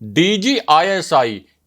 DGISI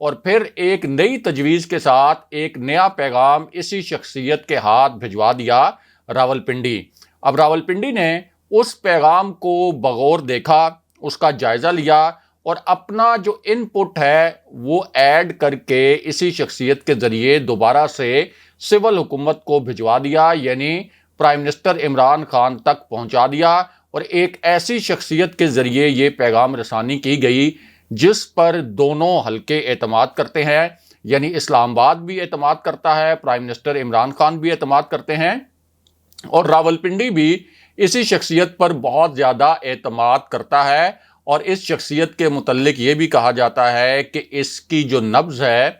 اور پھر ایک نئی تجویز کے ساتھ ایک نیا پیغام اسی شخصیت کے ہاتھ بھجوا دیا راولپنڈی۔ اب راولپنڈی نے اس پیغام کو بغور دیکھا، اس کا جائزہ لیا اور اپنا جو ان پٹ ہے وہ ایڈ کر کے اسی شخصیت کے ذریعے دوبارہ سے سول حکومت کو بھجوا دیا، یعنی پرائم منسٹر عمران خان تک پہنچا دیا، اور ایک ایسی شخصیت کے ذریعے یہ پیغام رسانی کی گئی جس پر دونوں حلقے اعتماد کرتے ہیں، یعنی اسلام آباد بھی اعتماد کرتا ہے، پرائم منسٹر عمران خان بھی اعتماد کرتے ہیں، اور راولپنڈی بھی اسی شخصیت پر بہت زیادہ اعتماد کرتا ہے۔ اور اس شخصیت کے متعلق یہ بھی کہا جاتا ہے کہ اس کی جو نبض ہے،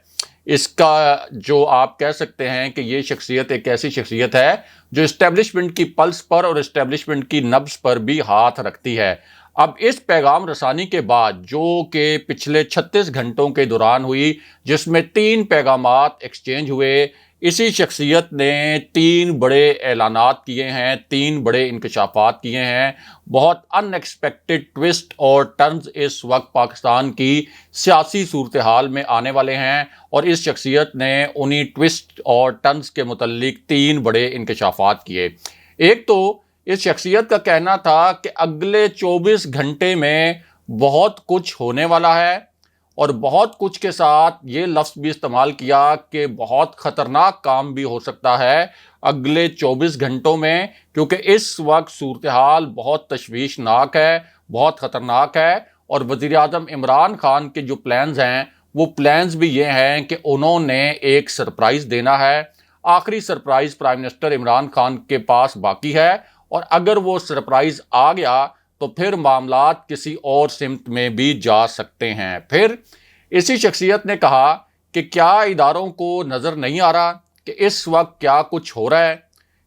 اس کا جو آپ کہہ سکتے ہیں کہ یہ شخصیت ایک ایسی شخصیت ہے جو اسٹیبلشمنٹ کی پلس پر اور اسٹیبلشمنٹ کی نبض پر بھی ہاتھ رکھتی ہے۔ اب اس پیغام رسانی کے بعد جو کہ پچھلے 36 گھنٹوں کے دوران ہوئی، جس میں 3 پیغامات ایکسچینج ہوئے، اسی شخصیت نے 3 بڑے اعلانات کیے ہیں، 3 بڑے انکشافات کیے ہیں۔ بہت ان ایکسپیکٹڈ ٹوسٹ اور ٹرنز اس وقت پاکستان کی سیاسی صورتحال میں آنے والے ہیں، اور اس شخصیت نے انہی ٹوسٹ اور ٹرنز کے متعلق 3 بڑے انکشافات کیے۔ ایک تو اس شخصیت کا کہنا تھا کہ اگلے 24 گھنٹے میں بہت کچھ ہونے والا ہے، اور بہت کچھ کے ساتھ یہ لفظ بھی استعمال کیا کہ بہت خطرناک کام بھی ہو سکتا ہے اگلے 24 گھنٹوں میں، کیونکہ اس وقت صورتحال بہت تشویشناک ہے، بہت خطرناک ہے۔ اور وزیر اعظم عمران خان کے جو پلانز ہیں وہ پلانز بھی یہ ہیں کہ انہوں نے ایک سرپرائز دینا ہے۔ آخری surprise prime minister Imran Khan کے پاس باقی ہے، اور اگر وہ سرپرائز آ گیا تو پھر معاملات کسی اور سمت میں بھی جا سکتے ہیں۔ پھر اسی شخصیت نے کہا کہ کیا اداروں کو نظر نہیں آ رہا کہ اس وقت کیا کچھ ہو رہا ہے؟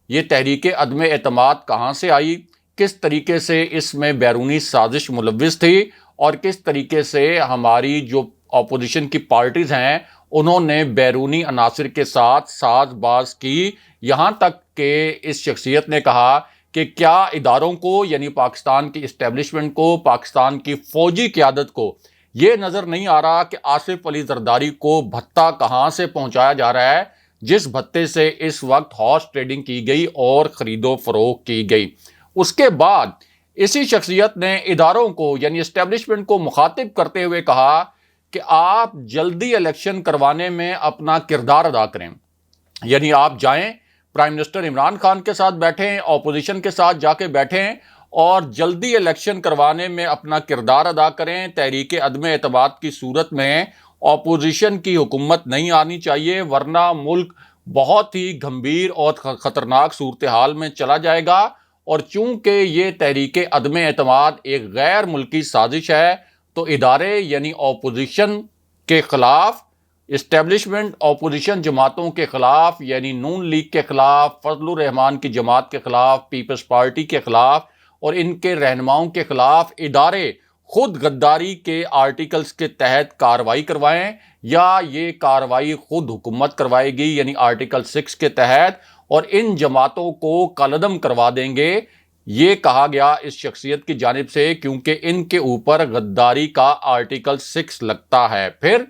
یہ تحریک عدم اعتماد کہاں سے آئی؟ کس طریقے سے اس میں بیرونی سازش ملوث تھی، اور کس طریقے سے ہماری جو اپوزیشن کی پارٹیز ہیں انہوں نے بیرونی عناصر کے ساتھ ساز باز کی، یہاں تک کہ اس شخصیت نے کہا کہ کیا اداروں کو، یعنی پاکستان کی اسٹیبلشمنٹ کو، پاکستان کی فوجی قیادت کو یہ نظر نہیں آ رہا کہ آصف علی زرداری کو بھتہ کہاں سے پہنچایا جا رہا ہے، جس بھتے سے اس وقت ہارس ٹریڈنگ کی گئی اور خرید و فروخت کی گئی۔ اس کے بعد اسی شخصیت نے اداروں کو، یعنی اسٹیبلشمنٹ کو مخاطب کرتے ہوئے کہا کہ آپ جلدی الیکشن کروانے میں اپنا کردار ادا کریں، یعنی آپ جائیں پرائم منسٹر عمران خان کے ساتھ بیٹھیں، اپوزیشن کے ساتھ جا کے بیٹھیں اور جلدی الیکشن کروانے میں اپنا کردار ادا کریں۔ تحریک عدم اعتماد کی صورت میں اپوزیشن کی حکومت نہیں آنی چاہیے، ورنہ ملک بہت ہی گھمبیر اور خطرناک صورتحال میں چلا جائے گا۔ اور چونکہ یہ تحریک عدم اعتماد ایک غیر ملکی سازش ہے، تو ادارے یعنی اپوزیشن کے خلاف، اسٹیبلشمنٹ اپوزیشن جماعتوں کے خلاف، یعنی نون لیگ کے خلاف، فضل الرحمان کی جماعت کے خلاف، پیپلز پارٹی کے خلاف اور ان کے رہنماؤں کے خلاف ادارے خود غداری کے آرٹیکلز کے تحت کارروائی کروائیں، یا یہ کارروائی خود حکومت کروائے گی، یعنی آرٹیکل 6 کے تحت، اور ان جماعتوں کو کالعدم کروا دیں گے۔ یہ کہا گیا اس شخصیت کی جانب سے کیونکہ ان کے اوپر غداری کا آرٹیکل 6 لگتا ہے۔ پھر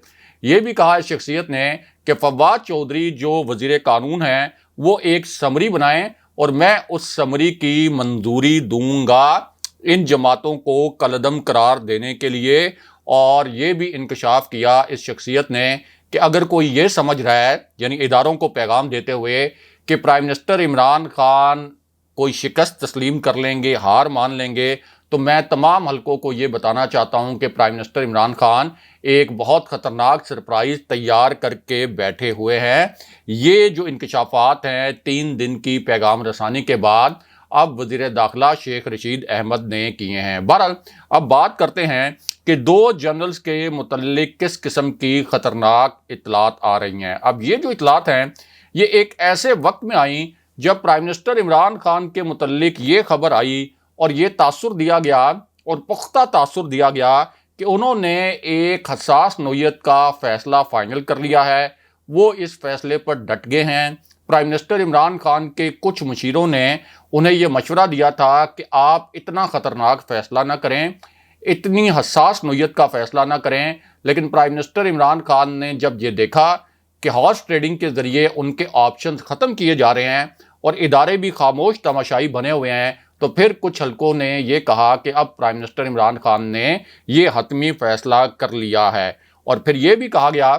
یہ بھی کہا اس شخصیت نے کہ فواد چودھری جو وزیر قانون ہیں وہ ایک سمری بنائیں، اور میں اس سمری کی منظوری دوں گا ان جماعتوں کو کالعدم قرار دینے کے لیے۔ اور یہ بھی انکشاف کیا اس شخصیت نے کہ اگر کوئی یہ سمجھ رہا ہے، یعنی اداروں کو پیغام دیتے ہوئے، کہ پرائم منسٹر عمران خان کوئی شکست تسلیم کر لیں گے، ہار مان لیں گے، تو میں تمام حلقوں کو یہ بتانا چاہتا ہوں کہ پرائم منسٹر عمران خان ایک بہت خطرناک سرپرائز تیار کر کے بیٹھے ہوئے ہیں۔ یہ جو انکشافات ہیں 3 دن کی پیغام رسانی کے بعد اب وزیر داخلہ شیخ رشید احمد نے کیے ہیں۔ بہرحال اب بات کرتے ہیں کہ 2 جنرلز کے متعلق کس قسم کی خطرناک اطلاعات آ رہی ہیں۔ اب یہ جو اطلاعات ہیں یہ ایک ایسے وقت میں آئیں جب پرائم منسٹر عمران خان کے متعلق یہ خبر آئی اور یہ تاثر دیا گیا اور پختہ تاثر دیا گیا کہ انہوں نے ایک حساس نوعیت کا فیصلہ فائنل کر لیا ہے، وہ اس فیصلے پر ڈٹ گئے ہیں۔ پرائم منسٹر عمران خان کے کچھ مشیروں نے انہیں یہ مشورہ دیا تھا کہ آپ اتنا خطرناک فیصلہ نہ کریں، اتنی حساس نوعیت کا فیصلہ نہ کریں، لیکن پرائم منسٹر عمران خان نے جب یہ دیکھا کہ ہارس ٹریڈنگ کے ذریعے ان کے آپشنز ختم کیے جا رہے ہیں اور ادارے بھی خاموش تماشائی بنے ہوئے ہیں، تو پھر کچھ حلقوں نے یہ کہا کہ اب پرائم منسٹر عمران خان نے یہ حتمی فیصلہ کر لیا ہے، اور پھر یہ بھی کہا گیا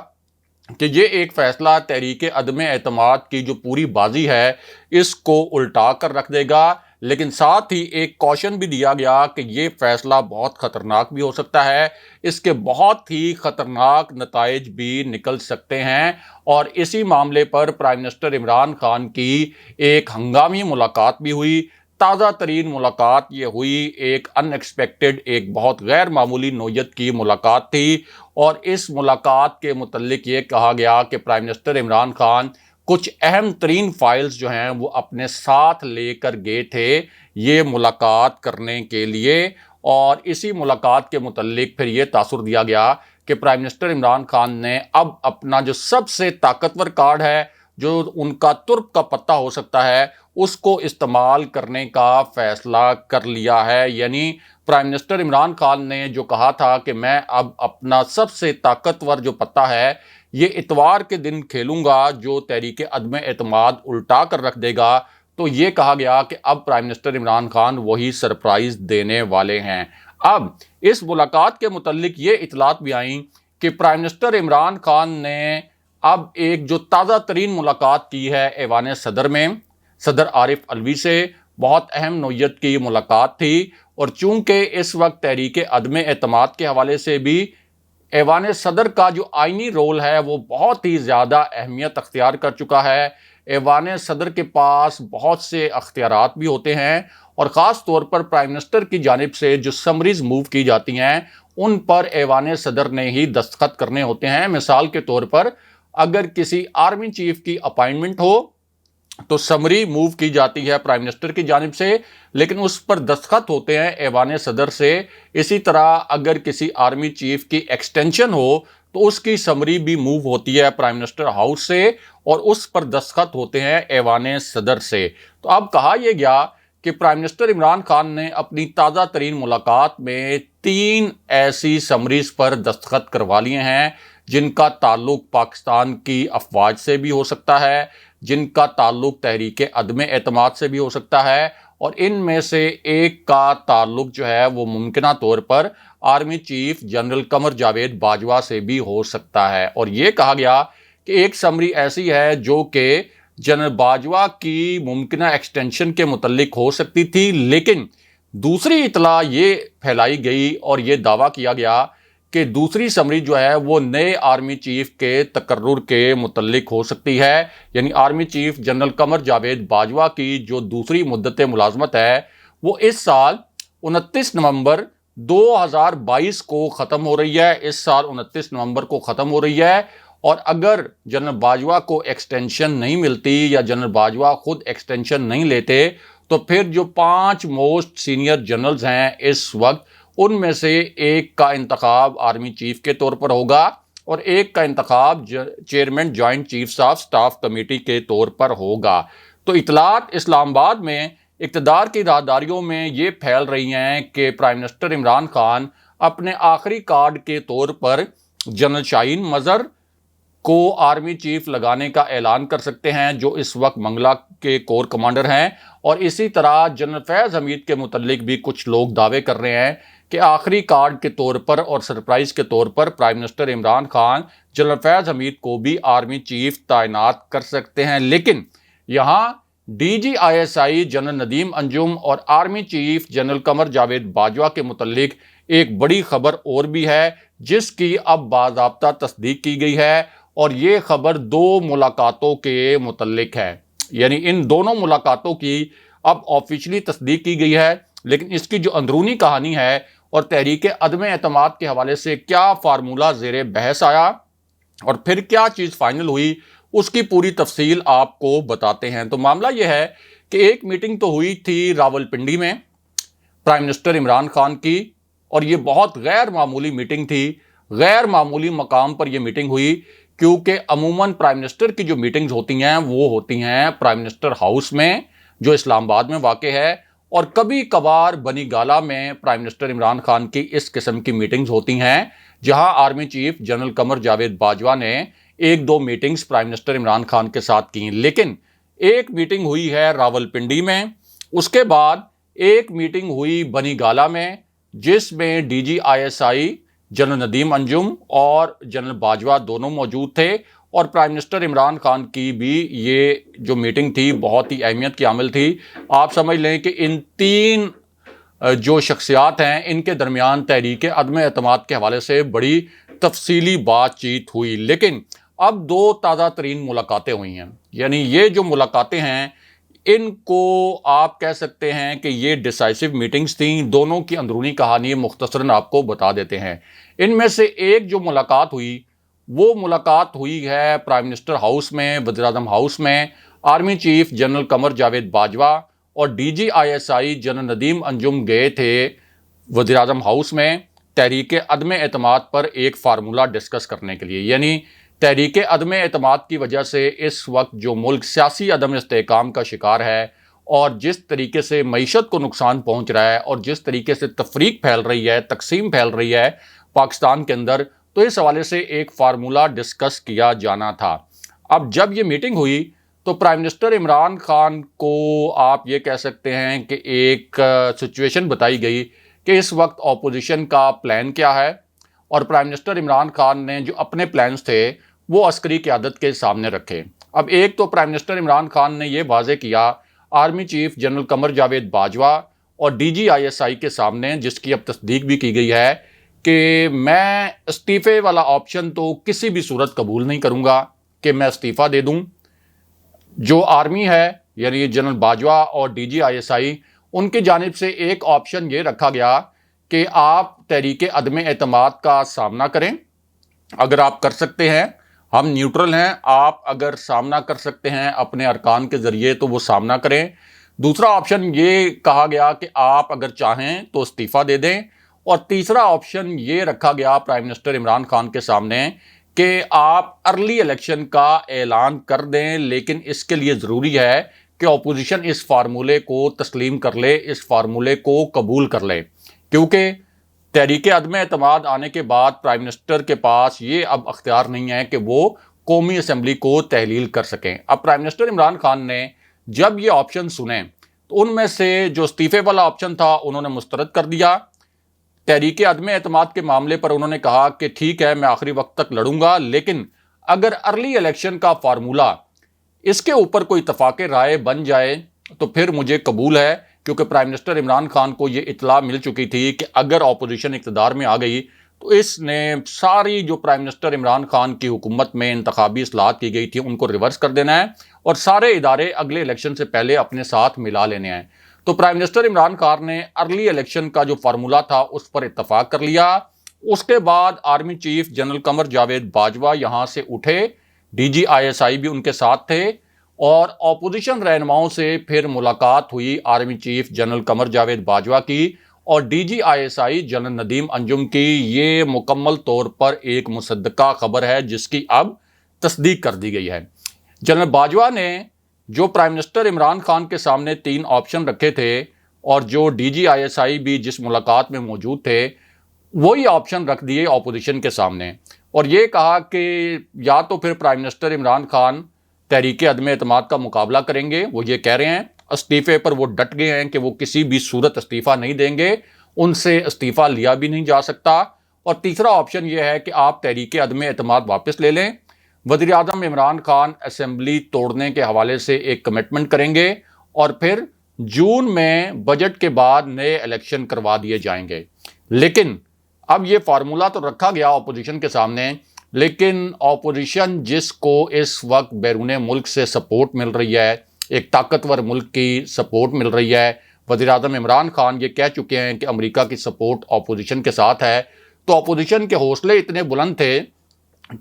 کہ یہ ایک فیصلہ تحریک عدم اعتماد کی جو پوری بازی ہے اس کو الٹا کر رکھ دے گا، لیکن ساتھ ہی ایک کوشن بھی دیا گیا کہ یہ فیصلہ بہت خطرناک بھی ہو سکتا ہے، اس کے بہت ہی خطرناک نتائج بھی نکل سکتے ہیں۔ اور اسی معاملے پر پرائم منسٹر عمران خان کی ایک ہنگامی ملاقات بھی ہوئی۔ تازہ ترین ملاقات یہ ہوئی، ایک ان ایکسپیکٹڈ، ایک بہت غیر معمولی نوعیت کی ملاقات تھی، اور اس ملاقات کے متعلق یہ کہا گیا کہ پرائم منسٹر عمران خان کچھ اہم ترین فائلز جو ہیں وہ اپنے ساتھ لے کر گئے تھے یہ ملاقات کرنے کے لیے، اور اسی ملاقات کے متعلق پھر یہ تاثر دیا گیا کہ پرائم منسٹر عمران خان نے اب اپنا جو سب سے طاقتور کارڈ ہے، جو ان کا ترک کا پتہ ہو سکتا ہے، اس کو استعمال کرنے کا فیصلہ کر لیا ہے۔ یعنی پرائم منسٹر عمران خان نے جو کہا تھا کہ میں اب اپنا سب سے طاقتور جو پتہ ہے یہ اتوار کے دن کھیلوں گا، جو تحریک عدم اعتماد الٹا کر رکھ دے گا، تو یہ کہا گیا کہ اب پرائم منسٹر عمران خان وہی سرپرائز دینے والے ہیں۔ اب اس ملاقات کے متعلق یہ اطلاعات بھی آئیں کہ پرائم منسٹر عمران خان نے اب ایک جو تازہ ترین ملاقات کی ہے ایوان صدر میں، صدر عارف علوی سے، بہت اہم نوعیت کی ملاقات تھی، اور چونکہ اس وقت تحریک عدم اعتماد کے حوالے سے بھی ایوان صدر کا جو آئینی رول ہے وہ بہت ہی زیادہ اہمیت اختیار کر چکا ہے۔ ایوان صدر کے پاس بہت سے اختیارات بھی ہوتے ہیں، اور خاص طور پر پرائم منسٹر کی جانب سے جو سمریز موو کی جاتی ہیں ان پر ایوان صدر نے ہی دستخط کرنے ہوتے ہیں۔ مثال کے طور پر اگر کسی آرمی چیف کی اپائنٹمنٹ ہو تو سمری موو کی جاتی ہے پرائم منسٹر کی جانب سے، لیکن اس پر دستخط ہوتے ہیں ایوان صدر سے۔ اسی طرح اگر کسی آرمی چیف کی ایکسٹینشن ہو تو اس کی سمری بھی موو ہوتی ہے پرائم منسٹر ہاؤس سے، اور اس پر دستخط ہوتے ہیں ایوان صدر سے۔ تو اب کہا یہ گیا کہ پرائم منسٹر عمران خان نے اپنی تازہ ترین ملاقات میں 3 ایسی سمریز پر دستخط کروا لیے ہیں جن کا تعلق پاکستان کی افواج سے بھی ہو سکتا ہے، جن کا تعلق تحریک عدم اعتماد سے بھی ہو سکتا ہے، اور ان میں سے ایک کا تعلق جو ہے وہ ممکنہ طور پر army chief general Qamar Javed Bajwa سے بھی ہو سکتا ہے۔ اور یہ کہا گیا کہ ایک سمری ایسی ہے جو کہ جنرل باجوہ کی ممکنہ ایکسٹینشن کے متعلق ہو سکتی تھی، لیکن دوسری اطلاع یہ پھیلائی گئی اور یہ دعویٰ کیا گیا کہ دوسری سمری جو ہے وہ نئے آرمی چیف کے تقرر کے متعلق ہو سکتی ہے۔ یعنی army chief general Qamar Javed Bajwa کی جو دوسری مدت ملازمت ہے وہ اس سال 29 نومبر 2022 کو ختم ہو رہی ہے، اس سال 29 نومبر کو ختم ہو رہی ہے، اور اگر جنرل باجوہ کو ایکسٹینشن نہیں ملتی یا جنرل باجوہ خود ایکسٹینشن نہیں لیتے تو پھر جو 5 موسٹ سینئر جنرلز ہیں اس وقت، ان میں سے ایک کا انتخاب آرمی چیف کے طور پر ہوگا اور ایک کا انتخاب chairman joint chiefs of staff committee کے طور پر ہوگا۔ تو اطلاعات اسلام آباد میں اقتدار کی راہداریوں میں یہ پھیل رہی ہیں کہ پرائم منسٹر عمران خان اپنے آخری کارڈ کے طور پر جنرل شاہین مظہر کو آرمی چیف لگانے کا اعلان کر سکتے ہیں، جو اس وقت منگلا کے کور کمانڈر ہیں، اور اسی طرح جنرل فیض حمید کے متعلق بھی کچھ لوگ دعوے کر رہے ہیں کہ آخری کارڈ کے طور پر اور سرپرائز کے طور پر prime minister Imran Khan general Faiz Hameed کو بھی آرمی چیف تعینات کر سکتے ہیں۔ لیکن یہاں D G I S I general Nadeem Anjum اور army chief general Qamar Javed Bajwa کے متعلق ایک بڑی خبر اور بھی ہے جس کی اب باضابطہ تصدیق کی گئی ہے، اور یہ خبر 2 ملاقاتوں کے متعلق ہے۔ یعنی ان دونوں ملاقاتوں کی اب آفیشلی تصدیق کی گئی ہے، لیکن اس کی جو اندرونی کہانی ہے اور تحریک عدم اعتماد کے حوالے سے کیا فارمولہ زیر بحث آیا اور پھر کیا چیز فائنل ہوئی، اس کی پوری تفصیل آپ کو بتاتے ہیں۔ تو معاملہ یہ ہے کہ ایک میٹنگ تو ہوئی تھی راولپنڈی میں پرائم منسٹر عمران خان کی، اور یہ بہت غیر معمولی میٹنگ تھی، غیر معمولی مقام پر یہ میٹنگ ہوئی، کیونکہ عموماً پرائم منسٹر کی جو میٹنگز ہوتی ہیں وہ ہوتی ہیں پرائم منسٹر ہاؤس میں جو اسلام آباد میں واقع ہے، اور کبھی کبھار بنی گالا میں پرائم منسٹر عمران خان کی اس قسم کی میٹنگز ہوتی ہیں، جہاں army chief general Qamar Javed Bajwa نے ایک دو meetings prime minister Imran Khan کے ساتھ کی، لیکن ایک میٹنگ ہوئی ہے راولپنڈی میں، اس کے بعد ایک میٹنگ ہوئی بنی گالا میں، جس میں D G I S I general Nadeem Anjum اور جنرل باجوہ دونوں موجود تھے، اور پرائم منسٹر عمران خان کی بھی یہ جو میٹنگ تھی بہت ہی اہمیت کی حامل تھی۔ آپ سمجھ لیں کہ ان تین جو شخصیات ہیں ان کے درمیان تحریک عدم اعتماد کے حوالے سے بڑی تفصیلی بات چیت ہوئی، لیکن اب دو تازہ ترین ملاقاتیں ہوئی ہیں، یعنی یہ جو ملاقاتیں ہیں ان کو آپ کہہ سکتے ہیں کہ یہ ڈیسائیسو میٹنگز تھیں۔ دونوں کی اندرونی کہانی مختصراً آپ کو بتا دیتے ہیں۔ ان میں سے ایک جو ملاقات ہوئی وہ ملاقات ہوئی ہے پرائم منسٹر ہاؤس میں، وزیر اعظم ہاؤس میں۔ Army chief general Qamar Javed Bajwa اور D G I S I general Nadeem Anjum گئے تھے وزیر اعظم ہاؤس میں تحریک عدم اعتماد پر ایک فارمولہ ڈسکس کرنے کے لیے، یعنی تحریک عدم اعتماد کی وجہ سے اس وقت جو ملک سیاسی عدم استحکام کا شکار ہے اور جس طریقے سے معیشت کو نقصان پہنچ رہا ہے اور جس طریقے سے تفریق پھیل رہی ہے، تقسیم پھیل رہی ہے پاکستان کے اندر، تو اس حوالے سے ایک فارمولہ ڈسکس کیا جانا تھا۔ اب جب یہ میٹنگ ہوئی تو پرائم منسٹر عمران خان کو آپ یہ کہہ سکتے ہیں کہ ایک سچویشن بتائی گئی کہ اس وقت اپوزیشن کا پلان کیا ہے، اور پرائم منسٹر عمران خان نے جو اپنے پلانز تھے وہ عسکری قیادت کے سامنے رکھے۔ اب ایک تو پرائم منسٹر عمران خان نے یہ واضح کیا army chief general Qamar Javed Bajwa اور ڈی جی آئی ایس آئی کے سامنے، جس کی اب تصدیق بھی کی گئی ہے، کہ میں استعفے والا آپشن تو کسی بھی صورت قبول نہیں کروں گا کہ میں استعفیٰ دے دوں۔ جو آرمی ہے یعنی جنرل باجوہ اور ڈی جی آئی ایس آئی، ان کی جانب سے ایک آپشن یہ رکھا گیا کہ آپ تحریک عدم اعتماد کا سامنا کریں، اگر آپ کر سکتے ہیں، ہم نیوٹرل ہیں، آپ اگر سامنا کر سکتے ہیں اپنے ارکان کے ذریعے تو وہ سامنا کریں۔ دوسرا آپشن یہ کہا گیا کہ آپ اگر چاہیں تو استعفیٰ دے دیں، اور تیسرا آپشن یہ رکھا گیا پرائم منسٹر عمران خان کے سامنے کہ آپ ارلی الیکشن کا اعلان کر دیں، لیکن اس کے لیے ضروری ہے کہ اپوزیشن اس فارمولے کو تسلیم کر لے، اس فارمولے کو قبول کر لے، کیونکہ تحریک عدم اعتماد آنے کے بعد پرائم منسٹر کے پاس یہ اب اختیار نہیں ہے کہ وہ قومی اسمبلی کو تحلیل کر سکیں۔ اب پرائم منسٹر عمران خان نے جب یہ آپشن سنے تو ان میں سے جو استعفے والا آپشن تھا انہوں نے مسترد کر دیا۔ تحریک عدم اعتماد کے معاملے پر انہوں نے کہا کہ ٹھیک ہے میں آخری وقت تک لڑوں گا، لیکن اگر ارلی الیکشن کا فارمولہ اس کے اوپر کوئی اتفاق رائے بن جائے تو پھر مجھے قبول ہے، کیونکہ پرائم منسٹر عمران خان کو یہ اطلاع مل چکی تھی کہ اگر اپوزیشن اقتدار میں آ گئی تو اس نے ساری جو پرائم منسٹر عمران خان کی حکومت میں انتخابی اصلاحات کی گئی تھی ان کو ریورس کر دینا ہے اور سارے ادارے اگلے الیکشن سے پہلے اپنے ساتھ ملا لینے ہیں۔ تو پرائم منسٹر عمران خان نے ارلی الیکشن کا جو فارمولہ تھا اس پر اتفاق کر لیا۔ اس کے بعد army chief general Qamar Javed Bajwa یہاں سے اٹھے، ڈی جی آئی ایس آئی بھی ان کے ساتھ تھے، اور اپوزیشن رہنماؤں سے پھر ملاقات ہوئی army chief general Qamar Javed Bajwa کی اور D G I S I general Nadeem Anjum کی۔ یہ مکمل طور پر ایک مصدقہ خبر ہے جس کی اب تصدیق کر دی گئی ہے۔ جنرل باجوہ نے جو پرائم منسٹر عمران خان کے سامنے تین آپشن رکھے تھے اور جو ڈی جی آئی ایس آئی بھی جس ملاقات میں موجود تھے وہی آپشن رکھ دیے اپوزیشن کے سامنے، اور یہ کہا کہ یا تو پھر پرائم منسٹر عمران خان تحریک عدم اعتماد کا مقابلہ کریں گے، وہ یہ کہہ رہے ہیں، استعفے پر وہ ڈٹ گئے ہیں کہ وہ کسی بھی صورت استعفیٰ نہیں دیں گے، ان سے استعفیٰ لیا بھی نہیں جا سکتا، اور تیسرا آپشن یہ ہے کہ آپ تحریک عدم اعتماد واپس لے لیں۔ وزیر اعظم عمران خان اسمبلی توڑنے کے حوالے سے ایک کمٹمنٹ کریں گے اور پھر جون میں بجٹ کے بعد نئے الیکشن کروا دیے جائیں گے۔ لیکن اب یہ فارمولہ تو رکھا گیا اپوزیشن کے سامنے، لیکن اپوزیشن جس کو اس وقت بیرون ملک سے سپورٹ مل رہی ہے، ایک طاقتور ملک کی سپورٹ مل رہی ہے، وزیر اعظم عمران خان یہ کہہ چکے ہیں کہ امریکہ کی سپورٹ اپوزیشن کے ساتھ ہے، تو اپوزیشن کے حوصلے اتنے بلند تھے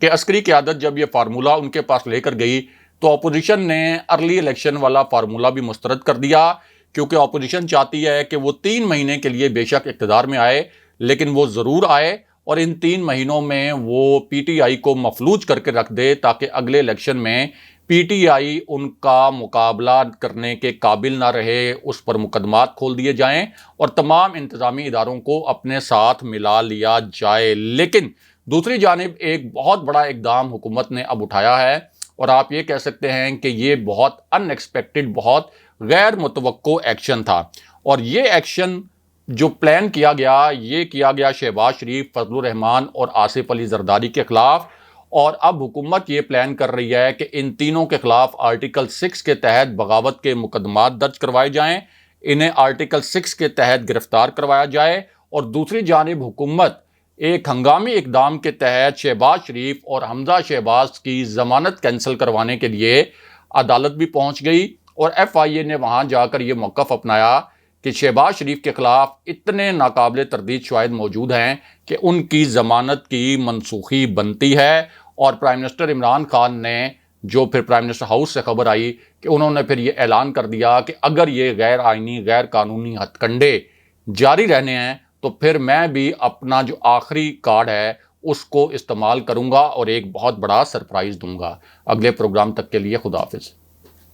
کہ عسکری قیادت جب یہ فارمولہ ان کے پاس لے کر گئی تو اپوزیشن نے ارلی الیکشن والا فارمولہ بھی مسترد کر دیا، کیونکہ اپوزیشن چاہتی ہے کہ وہ 3 مہینے کے لیے بے شک اقتدار میں آئے لیکن وہ ضرور آئے اور ان 3 مہینوں میں وہ پی ٹی آئی کو مفلوج کر کے رکھ دے تاکہ اگلے الیکشن میں پی ٹی آئی ان کا مقابلہ کرنے کے قابل نہ رہے، اس پر مقدمات کھول دیے جائیں اور تمام انتظامی اداروں کو اپنے ساتھ ملا لیا جائے۔ لیکن دوسری جانب ایک بہت بڑا اقدام حکومت نے اب اٹھایا ہے، اور آپ یہ کہہ سکتے ہیں کہ یہ بہت ان ایکسپیکٹڈ، بہت غیر متوقع ایکشن تھا، اور یہ ایکشن جو پلان کیا گیا شہباز شریف، فضل الرحمان اور آصف علی زرداری کے خلاف۔ اور اب حکومت یہ پلان کر رہی ہے کہ ان تینوں کے خلاف آرٹیکل 6 کے تحت بغاوت کے مقدمات درج کروائے جائیں، انہیں آرٹیکل 6 کے تحت گرفتار کروایا جائے، اور دوسری جانب حکومت ایک ہنگامی اقدام کے تحت شہباز شریف اور حمزہ شہباز کی ضمانت کینسل کروانے کے لیے عدالت بھی پہنچ گئی، اور ایف آئی اے نے وہاں جا کر یہ موقف اپنایا کہ شہباز شریف کے خلاف اتنے ناقابل تردید شواہد موجود ہیں کہ ان کی ضمانت کی منسوخی بنتی ہے۔ اور پرائم منسٹر عمران خان نے، جو پھر پرائم منسٹر ہاؤس سے خبر آئی، کہ انہوں نے پھر یہ اعلان کر دیا کہ اگر یہ غیر آئینی، غیر قانونی ہتھ کنڈے جاری رہنے ہیں تو پھر میں بھی اپنا جو آخری کارڈ ہے اس کو استعمال کروں گا اور ایک بہت بڑا سرپرائز دوں گا۔ اگلے پروگرام تک کے لیے خدا حافظ۔